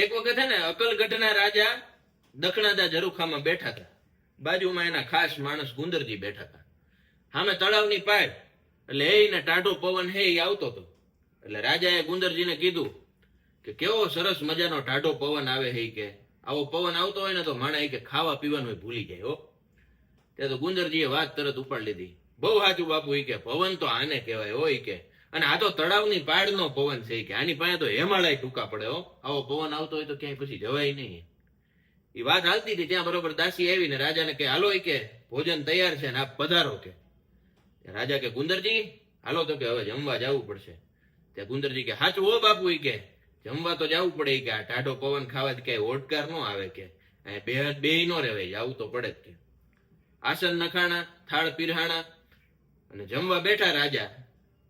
એક વખત હે ને અકલગઢના રાજા દખણાદા ઝરૂખામાં બેઠા હતા. બાજુમાં એના ખાસ માણસ ગુંદરજી બેઠા હતા. સામે તળાવની પાળ, એટલે એને ટાઢો પવન હે એ આવતો હતો. એટલે રાજાએ ગુંદરજીને કીધું કે કેવો સરસ મજાનો ટાઢો પવન આવે હે કે આવો પવન આવતો હોય ને તો માણા કે ખાવા પીવાનું ભૂલી જાય હો. ત્યાં તો ગુંદરજીએ વાત તરત ઉપાડી લીધી. બહુ સાચું બાપુ કે પવન તો આને કહેવાય હોય કે, અને આ તો તળાવની પાળનો પવન છે કે આની પાસે તો હિમાલય ટૂંકા પડે હો. આવો પવન આવતો હોય તો ક્યાંય પછી જવાય નહીં. એ વાત હાલતી હતી ત્યાં બરોબર દાસી આવીને રાજાને કે હાલો કે ભોજન તૈયાર છે ને આપ પધારો કે. રાજા કે ગુંદરજી હાલો તો કે હવે જમવા જવું પડશે. ત્યાં ગુંદરજી કે સાચું હો બાપુ કે જમવા તો જવું પડે કે આ ટાઢો પવન ખાવા કઈ ઓડકાર ન આવે કે બે નો રહેવાય જવું તો પડે જ કે. આસન નખાણા, થાળ પીરહાણા અને જમવા બેઠા રાજા.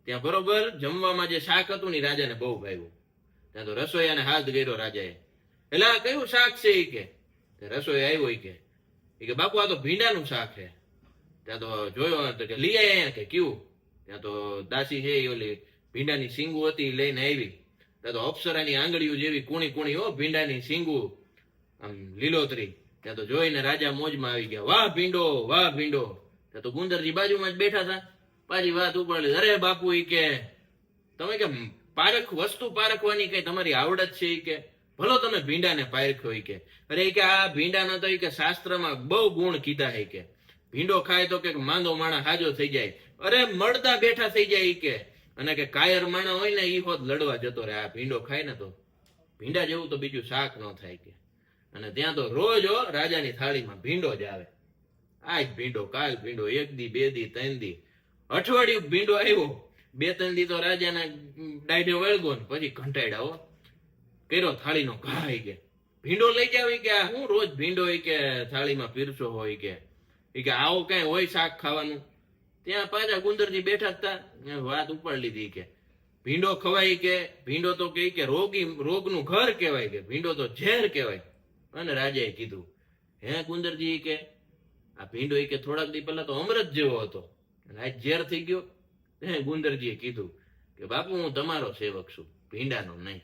ત્યાં બરોબર જમવામાં જે શાક હતું ને રાજાને બહુ ભાવ્યું. ત્યાં તો રસોઈયાને હાથ ગર્યો રાજાએ. એટલે આ કયું શાક છે એ કે. રસોઈ આવ્યો કે બાપુ આ તો ભીંડાનું શાક છે. ત્યાં તો જોયો કે લઈ આયા કે કેવું. ત્યાં તો દાસી છે એ ઓલી ભીંડાની સિંગુ હતી લઈને આવી. ત્યાં તો અપ્સરાની આંગળીઓ જેવી કુણી કુણી હો ભીંડાની સિંગુ આમ લીલોતરી. ત્યાં તો જોઈને રાજા મોજમાં આવી ગયા. વાહ ભીંડો, વાહ ભીંડો. ત્યાં તો ગુંદરજી બાજુમાં જ બેઠા હતા. પાછી વાત ઉપાડી, અરે બાપુ કે તમે કે વસ્તુ પારખવાની કઈ તમારી આવડત છે કે ભલો તમે ભીંડાને પારખ્યો કે. અરે કે આ ભીંડાના તો કે શાસ્ત્રમાં બહુ ગુણ કીધા હે કે ભીંડો ખાય તો કે માંદો માણા હાજો થઈ જાય, અરે મળતા બેઠા થઈ જાય કે, અને કે કાયર માણા હોય ને ઈ હોત લડવા જતો રહે. આ ભીંડો ખાય ને તો ભીંડા જેવું તો બીજું શાક ન થાય કે. અને ત્યાં તો રોજ રાજાની થાળીમાં ભીંડો જ આવે. આજ ભીંડો, કાલ ભીંડો, એક દી, બે દી, ત્રણ દી, અઠવાડિયું ભીંડો આવ્યો. બે ત્રણ દી તો રાજાના ડાયઢે વળગો ને પછી ઘંટાડ્યા હો કર્યો થાળીનો ઘા કે ભીંડો લઈ જાવ કે આ હું રોજ ભીંડો કે થાળીમાં પીરસો હોય કે આવો કઈ હોય શાક ખાવાનું. ત્યાં પાછા ગુંદરજી બેઠા હતા. વાત ઉપાડી લીધી કે ભીંડો ખવાય કે ભીંડો તો કે રોગનું ઘર કહેવાય કે ભીંડો તો ઝેર કહેવાય. અને રાજાએ કીધું હે ગુંદરજી કે આ ભીંડો કે થોડાક દી પહેલા તો અમૃત જેવો હતો અને આજ ઝેર થઈ ગયો. ગુંદરજીએ કીધું કે બાપુ હું તમારો સેવક છું, ભીંડાનો નહીં.